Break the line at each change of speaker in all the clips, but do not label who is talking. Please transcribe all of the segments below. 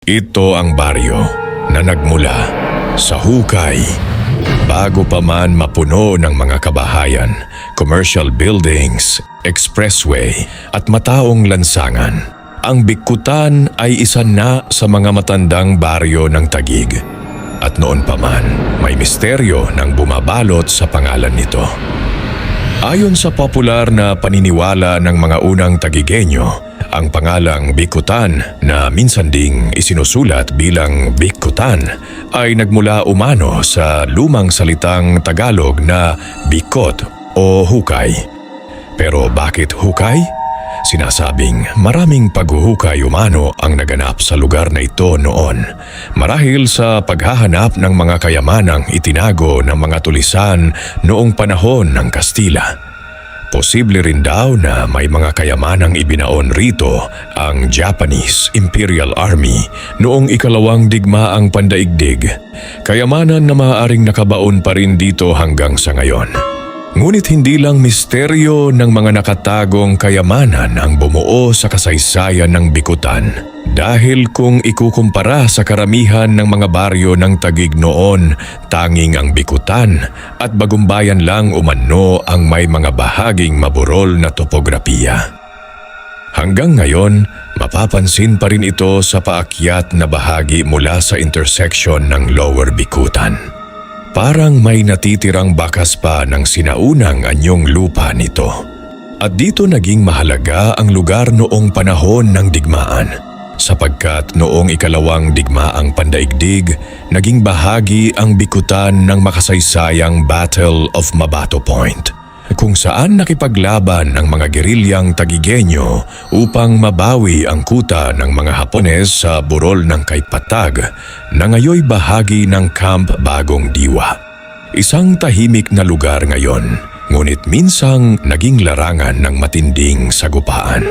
Ito ang baryo na nagmula sa hukay bago pa man mapuno ng mga kabahayan, commercial buildings, expressway at mataong lansangan. Ang Bikutan ay isa na sa mga matandang baryo ng Taguig. At noon pa man, may misteryo ng bumabalot sa pangalan nito. Ayon sa popular na paniniwala ng mga unang Taguigenyo, ang pangalang Bikutan na minsan ding isinusulat bilang Bikutan ay nagmula umano sa lumang salitang Tagalog na bikot o hukay. Pero bakit hukay? Sinasabing maraming paghuhukay umano ang naganap sa lugar na ito noon marahil sa paghahanap ng mga kayamanang itinago ng mga tulisan noong panahon ng Kastila. Posible rin daw na may mga kayamanang ibinaon rito ang Japanese Imperial Army noong ikalawang digmaang pandaigdig, kayamanan na maaaring nakabaon pa rin dito hanggang sa ngayon. Ngunit hindi lang misteryo ng mga nakatagong kayamanan ang bumuo sa kasaysayan ng Bikutan. Dahil kung ikukumpara sa karamihan ng mga baryo ng Taguig noon, tanging ang Bikutan at Bagumbayan lang umano ang may mga bahaging maburol na topografiya. Hanggang ngayon, mapapansin pa rin ito sa paakyat na bahagi mula sa intersection ng Lower Bikutan. Parang may natitirang bakas pa ng sinaunang anyong lupa nito. At dito naging mahalaga ang lugar noong panahon ng digmaan, sapagkat noong ikalawang digmaang pandaigdig, naging bahagi ang Bikutan ng makasaysayang Battle of Mabato Point, kung saan nakipaglaban ang mga gerilyang Taguigenyo upang mabawi ang kuta ng mga Hapones sa burol ng Kaipatag na ngayoy bahagi ng Camp Bagong Diwa. Isang tahimik na lugar ngayon, ngunit minsang naging larangan ng matinding sagupaan.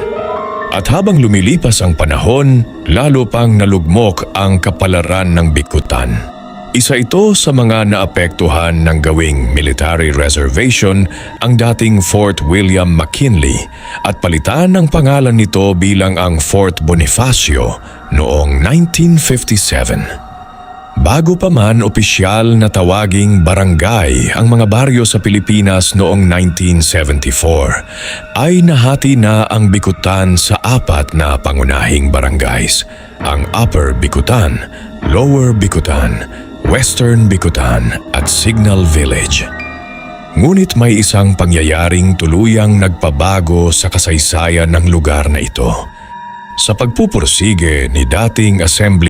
At habang lumilipas ang panahon, lalo pang nalugmok ang kapalaran ng Bikutan. Isa ito sa mga naapektuhan ng gawing military reservation ang dating Fort William McKinley at palitan ng pangalan nito bilang ang Fort Bonifacio noong 1957. Bago pa man opisyal na tawaging barangay ang mga baryo sa Pilipinas noong 1974, ay nahati na ang Bikutan sa apat na pangunahing barangays, ang Upper Bikutan, Lower Bikutan, Western Bikutan at Signal Village. Ngunit may isang pangyayaring tuluyang nagpabago sa kasaysayan ng lugar na ito. Sa pagpupursige ni dating Assembly